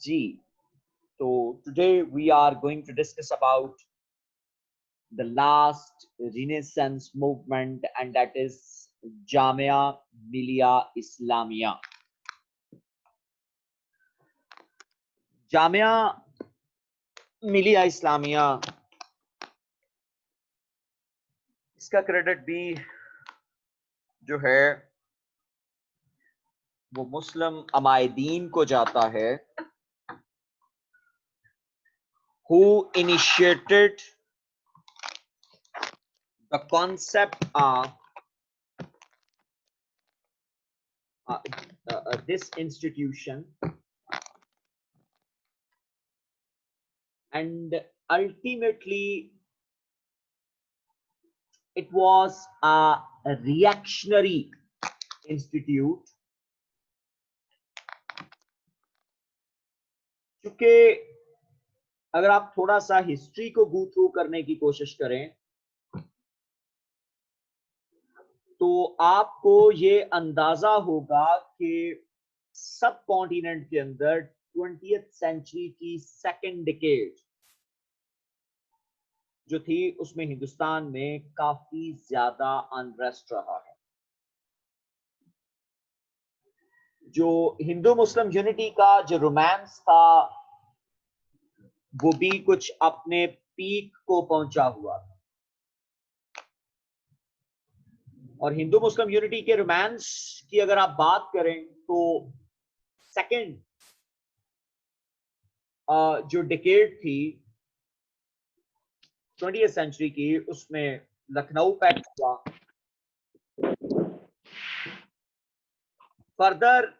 जी, तो today we are going to discuss about the last Renaissance movement, and that is Jamia Millia Islamia. Jamia Millia Islamia, इसका credit भी जो है वो मुस्लिम अमायदीन को जाता है, who initiated the concept of this institution, and ultimately it was a reactionary institute. क्योंकि अगर आप थोड़ा सा हिस्ट्री को गो थ्रू करने की कोशिश करें तो आपको ये अंदाजा होगा कि सब कॉन्टिनेंट के अंदर 20th सेंचुरी की सेकेंड डिकेड जो थी उसमें हिंदुस्तान में काफी ज्यादा अनरेस्ट रहा है। जो हिंदू मुस्लिम यूनिटी का जो रोमांस था वो भी कुछ अपने पीक को पहुंचा हुआ था, और हिंदू मुस्लिम यूनिटी के रोमांस की अगर आप बात करें तो सेकंड जो डिकेड थी 20th सेंचुरी की, उसमें लखनऊ पैक्ट हुआ। फर्दर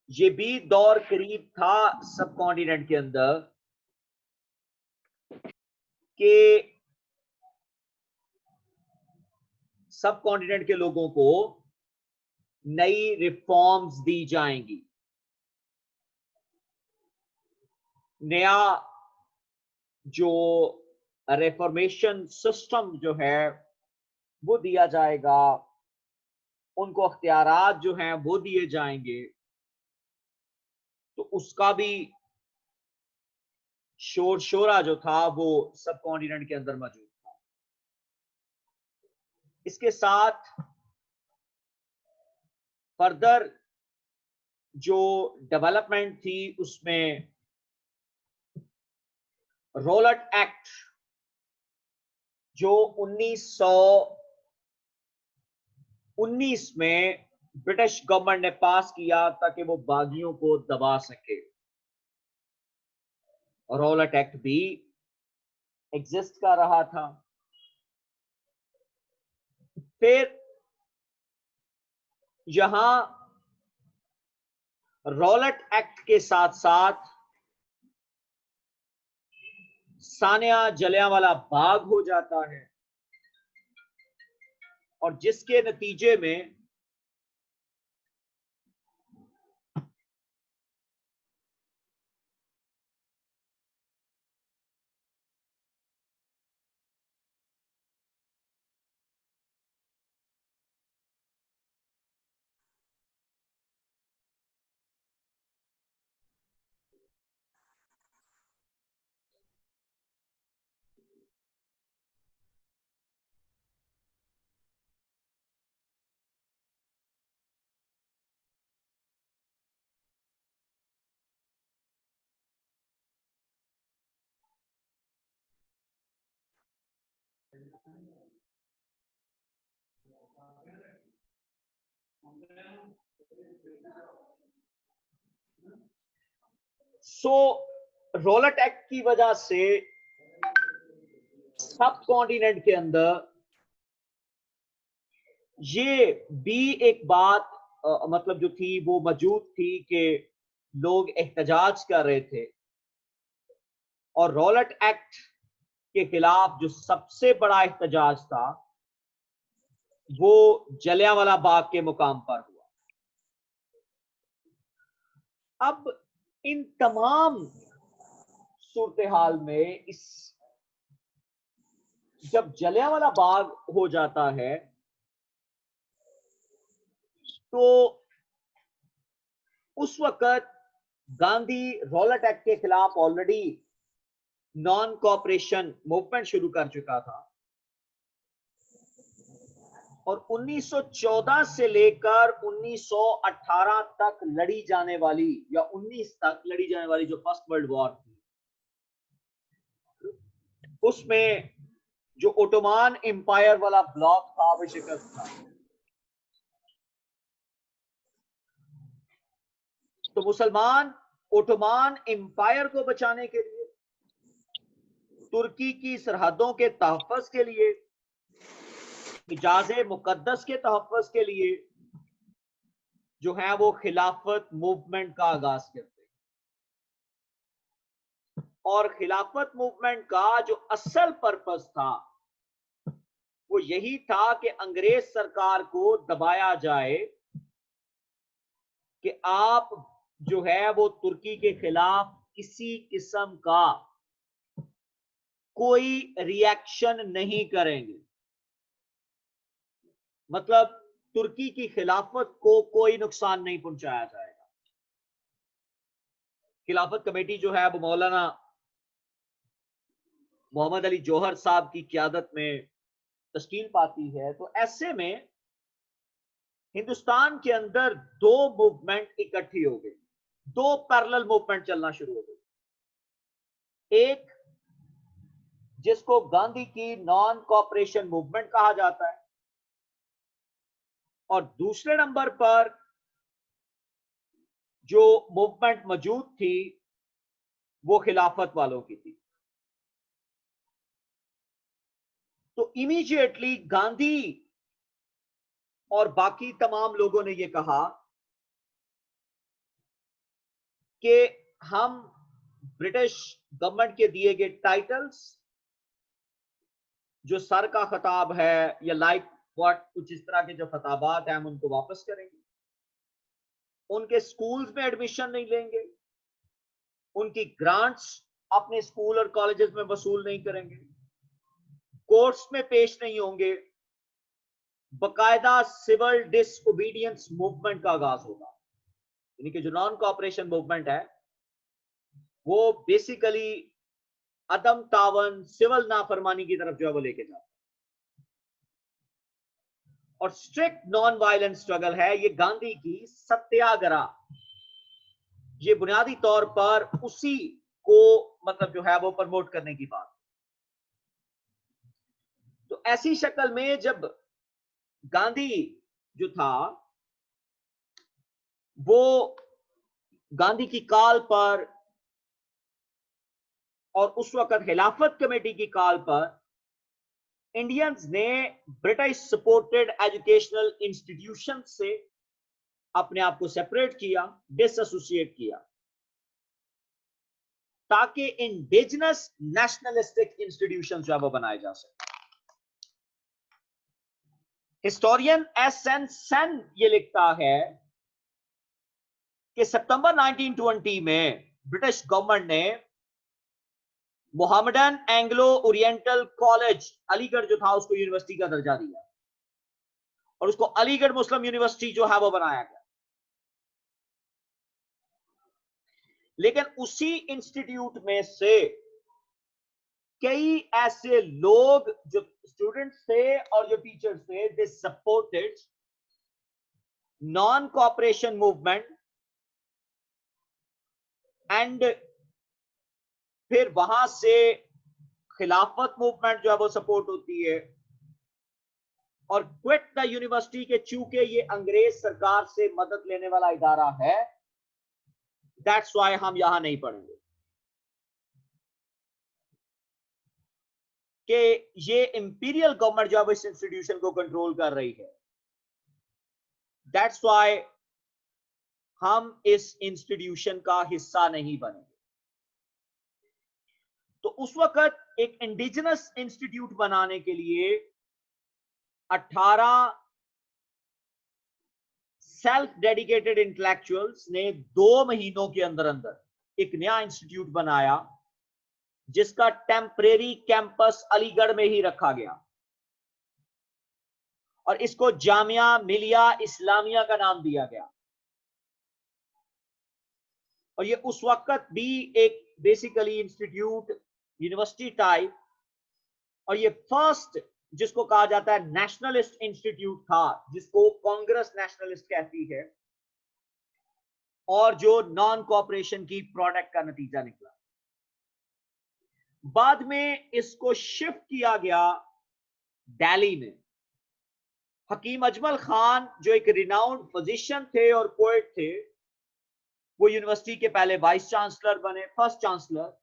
ये भी दौर करीब था सब कॉन्टिनेंट के अंदर कि सब कॉन्टिनेंट के लोगों को नई रिफॉर्म्स दी जाएंगी, नया जो रेफॉर्मेशन सिस्टम जो है वो दिया जाएगा, उनको अख्तियारात जो हैं वो दिए जाएंगे। तो उसका भी शोर शोरा जो था वो सब कॉन्टिनेंट के अंदर मौजूद था। इसके साथ फर्दर जो डेवलपमेंट थी उसमें रॉलेट एक्ट जो 1919 में ब्रिटिश गवर्नमेंट ने पास किया ताकि वो बागियों को दबा सके। रॉलेट एक्ट भी एग्जिस्ट कर रहा था। फिर यहां रॉलेट एक्ट के साथ साथ सानिया जलियांवाला बाग हो जाता है, और जिसके नतीजे में रॉलेट एक्ट की वजह से सब कॉन्टिनेंट के अंदर ये भी एक बात मतलब जो थी वो मौजूद थी कि लोग एहतजाज कर रहे थे, और रॉलेट एक्ट के खिलाफ जो सबसे बड़ा एहतजाज था वो जलियांवाला बाग के मुकाम पर हुआ। अब इन तमाम सूरत हाल में इस जब जलियांवाला बाग हो जाता है तो उस वक्त गांधी रॉलेट एक्ट के खिलाफ ऑलरेडी नॉन कोऑपरेशन मूवमेंट शुरू कर चुका था और 1914 से लेकर 1918 तक लड़ी जाने वाली या 19 तक लड़ी जाने वाली जो फर्स्ट वर्ल्ड वॉर थी, उसमें जो ओटोमान एम्पायर वाला ब्लॉक था वो शिकस्त था। तो मुसलमान ओटोमान एम्पायर को बचाने के लिए, तुर्की की सरहदों के तहफ़्फ़ुज़ के लिए, हिजाज़े मुक़द्दस के तहफ़्फ़ुज़ के लिए जो है वो खिलाफत मूवमेंट का आगाज करते हैं। और खिलाफत मूवमेंट का जो असल पर्पस था वो यही था कि अंग्रेज सरकार को दबाया जाए कि आप जो है वो तुर्की के खिलाफ किसी किस्म का कोई रिएक्शन नहीं करेंगे। मतलब तुर्की की खिलाफत को कोई नुकसान नहीं पहुंचाया जाएगा। खिलाफत कमेटी जो है वो मौलाना मोहम्मद अली जौहर साहब की क़यादत में तश्कील पाती है। तो ऐसे में हिंदुस्तान के अंदर दो मूवमेंट इकट्ठी हो गई, दो पैरेलल मूवमेंट चलना शुरू हो गई। एक जिसको गांधी की नॉन कोऑपरेशन मूवमेंट कहा जाता है और दूसरे नंबर पर जो मूवमेंट मौजूद थी वो खिलाफत वालों की थी। तो इमीडिएटली गांधी और बाकी तमाम लोगों ने यह कहा कि हम ब्रिटिश गवर्नमेंट के दिए गए टाइटल्स, जो सर का खिताब है या लाइक व्हाट, कुछ इस तरह के जो खिताबात हैं, हम उनको वापस करेंगे। उनके स्कूल्स में एडमिशन नहीं लेंगे, उनकी ग्रांट्स अपने स्कूल और कॉलेजेस में वसूल नहीं करेंगे, कोर्ट्स में पेश नहीं होंगे, बकायदा सिविल डिसओबीडियंस मूवमेंट का आगाज होगा। यानी कि जो नॉन कोऑपरेशन मूवमेंट है वो बेसिकली अदम तावन, सिविल नाफरमानी की तरफ जो है वो लेके जाता है। और स्ट्रिक्ट नॉन वायलेंट स्ट्रगल है ये गांधी की सत्याग्रह, ये बुनियादी तौर पर उसी को मतलब जो है वो प्रमोट करने की बात। तो ऐसी शक्ल में जब गांधी जो था वो गांधी की कॉल पर और उस वक्त खिलाफत कमेटी की कॉल पर इंडियंस ने ब्रिटिश सपोर्टेड एजुकेशनल इंस्टीट्यूशन से अपने आप को सेपरेट किया, डिसएसोसिएट किया, ताकि इंडिजिनस नेशनलिस्टिक इंस्टीट्यूशन जो है वो बनाए जा सके। Historian SN. सेन ये लिखता है कि सितंबर 1920 में ब्रिटिश गवर्नमेंट ने Mohammedan Anglo oriental college Aligarh जो था उसको यूनिवर्सिटी का दर्जा दिया और उसको अलीगढ़ मुस्लिम यूनिवर्सिटी जो है वो बनाया गया। लेकिन उसी इंस्टीट्यूट में से कई ऐसे लोग जो स्टूडेंट्स थे और जो टीचर्स थे, they supported non cooperation movement and फिर वहां से खिलाफत मूवमेंट जो है वो सपोर्ट होती है और क्विट द यूनिवर्सिटी के, चूंकि ये अंग्रेज सरकार से मदद लेने वाला इदारा है, दैट्स व्हाई हम यहां नहीं पढ़ेंगे कि ये इंपीरियल गवर्नमेंट जो है इस इंस्टीट्यूशन को कंट्रोल कर रही है, दैट्स व्हाई हम इस इंस्टीट्यूशन का हिस्सा नहीं बनेंगे। तो उस वक्त एक इंडिजिनस इंस्टीट्यूट बनाने के लिए 18 सेल्फ डेडिकेटेड इंटेलेक्चुअल्स ने 2 महीनों के अंदर अंदर एक नया इंस्टीट्यूट बनाया जिसका टेम्परेरी कैंपस अलीगढ़ में ही रखा गया और इसको जामिया मिलिया इस्लामिया का नाम दिया गया। और ये उस वक्त भी एक बेसिकली इंस्टीट्यूट यूनिवर्सिटी टाइप, और ये फर्स्ट जिसको कहा जाता है नेशनलिस्ट इंस्टीट्यूट था, जिसको कांग्रेस नेशनलिस्ट कहती है, और जो नॉन कॉपरेशन की प्रोडक्ट का नतीजा निकला। बाद में इसको शिफ्ट किया गया दिल्ली में। हकीम अजमल खान जो एक रिनाउंड फिजिशियन थे और पोएट थे, वो यूनिवर्सिटी के पहले वाइस चांसलर बने, फर्स्ट चांसलर।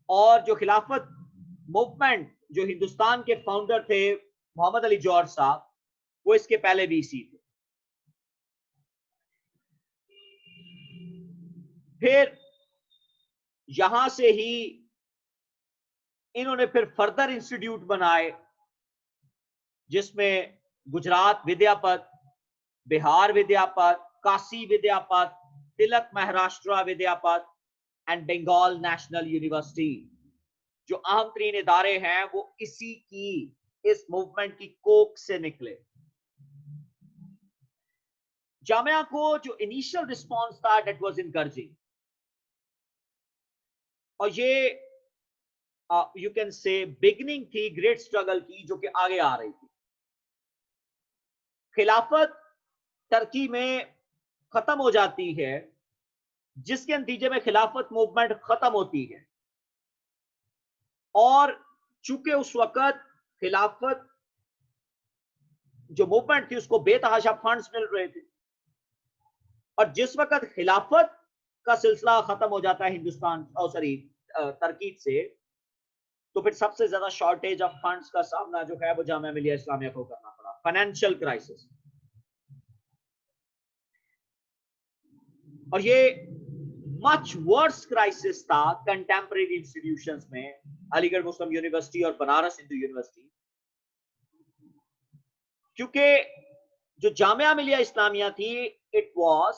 और जो खिलाफत मूवमेंट, जो हिंदुस्तान के फाउंडर थे मोहम्मद अली जौहर साहब, वो इसके पहले वीसी थे। फिर यहां से ही इन्होंने फिर फर्दर इंस्टीट्यूट बनाए, जिसमें Gujarat Vidyapith, Bihar Vidyapith, Kashi Vidyapith, Tilak Maharashtra Vidyapith and Bengal national university. जो अहम तीन इदारे हैं वो इसी की, इस मूवमेंट की कोक से निकले। जामिया को जो इनिशियल रिस्पांस था, दैट वाज इनकरेजिंग, और ये यू कैन से बिगिनिंग थी ग्रेट स्ट्रगल की, जो कि आगे आ रही थी। खिलाफत टर्की में खत्म हो जाती है, जिसके नतीजे में खिलाफत मूवमेंट खत्म होती है। और चूंकि उस वक्त खिलाफत जो मूवमेंट थी उसको बेतहाशा फंड्स मिल रहे थे, और जिस वक्त खिलाफत का सिलसिला खत्म हो जाता है हिंदुस्तान टर्की से, तो फिर सबसे ज्यादा शॉर्टेज ऑफ फंड्स का सामना जो है वो जामिया मिलिया इस्लामिया को करना पड़ा, फाइनेंशियल क्राइसिस। और ये मच वर्स क्राइसिस था कंटेम्परेरी इंस्टीट्यूशंस में, अलीगढ़ मुस्लिम यूनिवर्सिटी और बनारस हिंदू यूनिवर्सिटी। क्योंकि जो जामिया मिलिया इस्लामिया थी, it was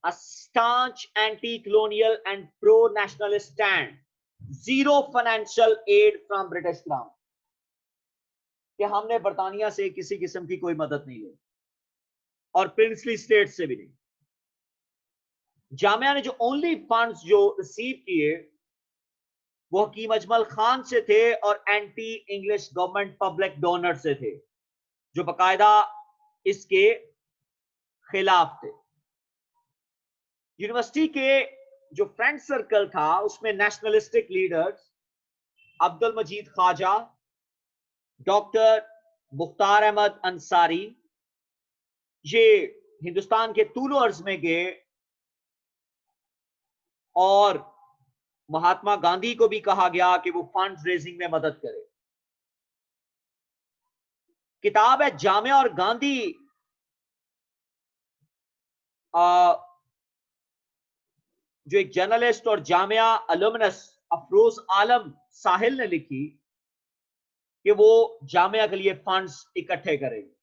a staunch anti colonial and pro national stand, zero financial aid from British crown, कि हमने बर्तानिया से किसी किस्म की कोई मदद नहीं ली, और प्रिंसली स्टेट से भी नहीं। जामिया ने जो ओनली फंड्स जो रिसीव किए वो हकीम अजमल खान से थे, और anti English government public donor से थे, जो बकायदा इसके खिलाफ थे। यूनिवर्सिटी के जो फ्रेंड सर्कल था, उसमें नेशनलिस्टिक लीडर्स अब्दुल मजीद ख्वाजा, डॉक्टर मुख्तार अहमद अंसारी, ये हिंदुस्तान के तूलो अर्ज में गए और महात्मा गांधी को भी कहा गया कि वो फंड रेजिंग में मदद करे। किताब है जामिया और गांधी, जो एक जर्नलिस्ट और जामिया अलुमनस अफरोज आलम साहिल ने लिखी, कि वो जामिया के लिए फंड्स इकट्ठे करेंगे।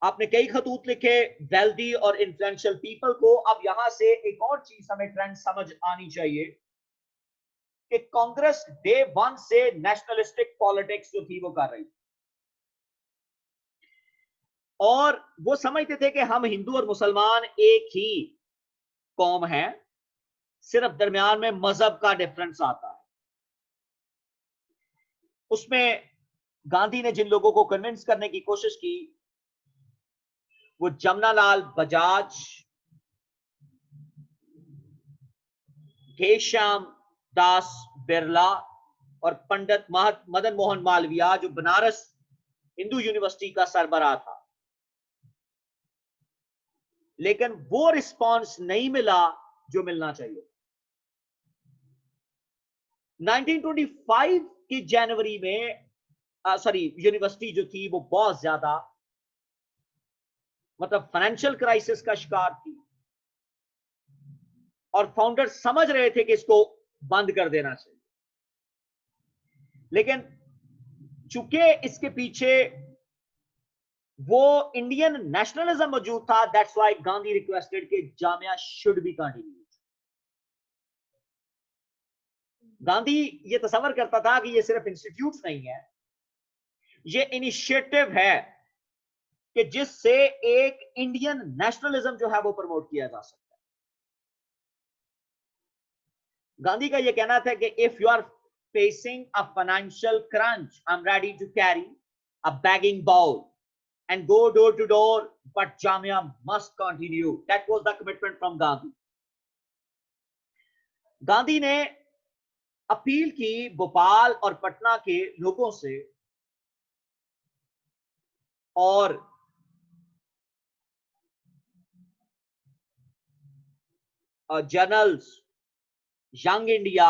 आपने कई खतूत लिखे वेल्दी और इन्फ्लुएंशियल पीपल को। अब यहां से एक और चीज हमें ट्रेंड समझ आनी चाहिए कि कांग्रेस डे वन से नेशनलिस्टिक पॉलिटिक्स जो थी वो कर रही थी, और वो समझते थे कि हम हिंदू और मुसलमान एक ही कौम है, सिर्फ दरमियान में मजहब का डिफरेंस आता है। उसमें गांधी ने जिन लोगों को कन्विंस करने की कोशिश की, वो जमनालाल बजाज, केशव दास बिरला और पंडित मदन मोहन मालवीय, जो बनारस हिंदू यूनिवर्सिटी का सरबराह था। लेकिन वो रिस्पांस नहीं मिला जो मिलना चाहिए। 1925 की जनवरी में यूनिवर्सिटी जो थी वो बहुत ज्यादा मतलब फाइनेंशियल क्राइसिस का शिकार थी, और फाउंडर समझ रहे थे कि इसको बंद कर देना चाहिए। लेकिन चूंकि इसके पीछे वो इंडियन नेशनलिज्म मौजूद था, दैट्स व्हाई गांधी रिक्वेस्टेड कि Jamia should be continue. Gandhi ये तस्वर करता था कि ये सिर्फ इंस्टीट्यूट नहीं है, ये इनिशिएटिव है कि जिससे एक इंडियन नेशनलिज्म जो है वो प्रमोट किया जा सकता है। गांधी का ये कहना था कि if you are facing a financial crunch, I am ready to carry a begging bowl and go door to door, but Jamia must continue. That was the commitment from Gandhi. Gandhi ने अपील की भोपाल और पटना के लोगों से और journals, young India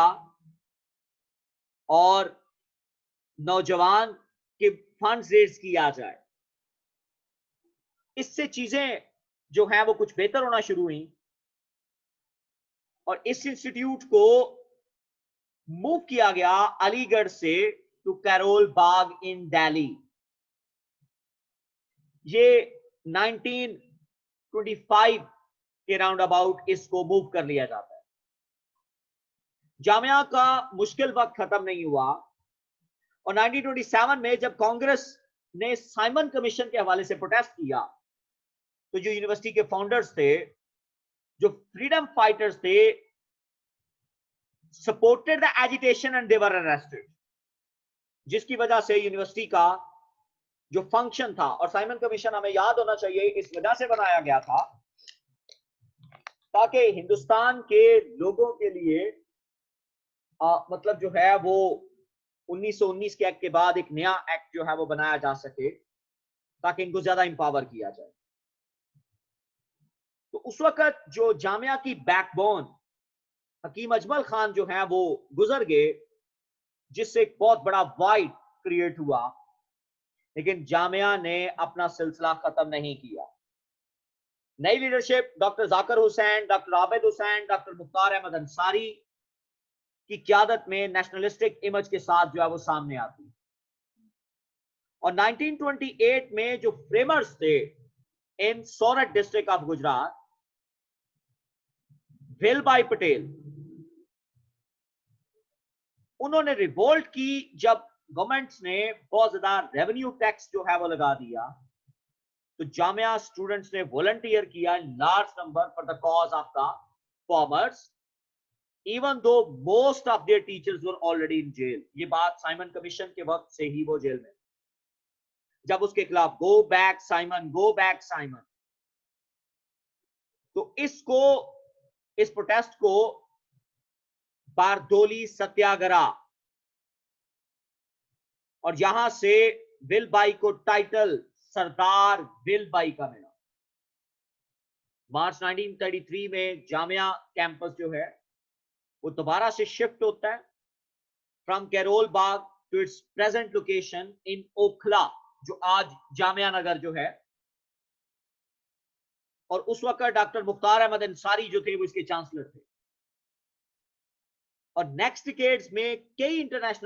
और नौजवान के फंड्स रेज किया जाए। इससे चीजें जो है वो कुछ बेहतर होना शुरू हुई और इस इंस्टीट्यूट को मूव किया गया अलीगढ़ से टू कैरोल बाग इन दिल्ली। ये 1925 के राउंड अबाउट इसको मूव कर लिया जाता है। जामिया का मुश्किल वक्त खत्म नहीं हुआ और 1927 में जब कांग्रेस ने साइमन कमीशन के हवाले से प्रोटेस्ट किया तो जो यूनिवर्सिटी के फाउंडर्स थे, जो फ्रीडम फाइटर्स थे, supported the agitation and they were arrested, जिसकी वजह से यूनिवर्सिटी का जो फंक्शन था, और साइमन कमीशन हमें याद होना चाहिए इस वजह से बनाया गया था ताकि हिंदुस्तान के लोगों के लिए मतलब जो है वो 1919 के एक्ट के बाद एक नया एक्ट जो है वो बनाया जा सके ताकि इनको ज्यादा इंपावर किया जाए। तो उस वक्त जो जामिया की बैकबोन हकीम अजमल खान जो है वो गुजर गए, जिससे एक बहुत बड़ा वाइड क्रिएट हुआ, लेकिन जामिया ने अपना सिलसिला खत्म नहीं किया। नई leadership doctor Zakir Husain, doctor Abid Husain, doctor Mukhtar Ahmed Ansari की क़यादत में नेशनलिस्टिक इमेज के साथ जो है वो सामने आती और 1928 में जो फ्रेमर्स थे इन सोरठ डिस्ट्रिक्ट ऑफ गुजरात, वेलभाई पटेल, उन्होंने रिवोल्ट की जब गवर्नमेंट्स ने बहुत ज्यादा रेवेन्यू टैक्स जो है वो लगा दिया, तो जामिया स्टूडेंट्स ने वॉलंटियर किया large number for the cause of the farmers, even though most of their teachers were already in jail. ये बात साइमन कमीशन के वक्त से ही वो जेल में, जब उसके खिलाफ go back Simon, go back Simon. तो इस प्रोटेस्ट को बारदोली सत्याग्रह, और यहां से विलबाई को टाइटल सरदार विलबाई का मिला। मार्च 1933 में जामिया कैंपस जो है वो दोबारा से शिफ्ट होता है from Karol Bagh to its present location in Okhla, जो आज जामिया नगर जो है, और उस वक्त डॉक्टर मुख्तार अहमद अंसारी जो थे वो इसके चांसलर थे। और नेक्स्ट डिकेड्स में कई इंटरनेशनल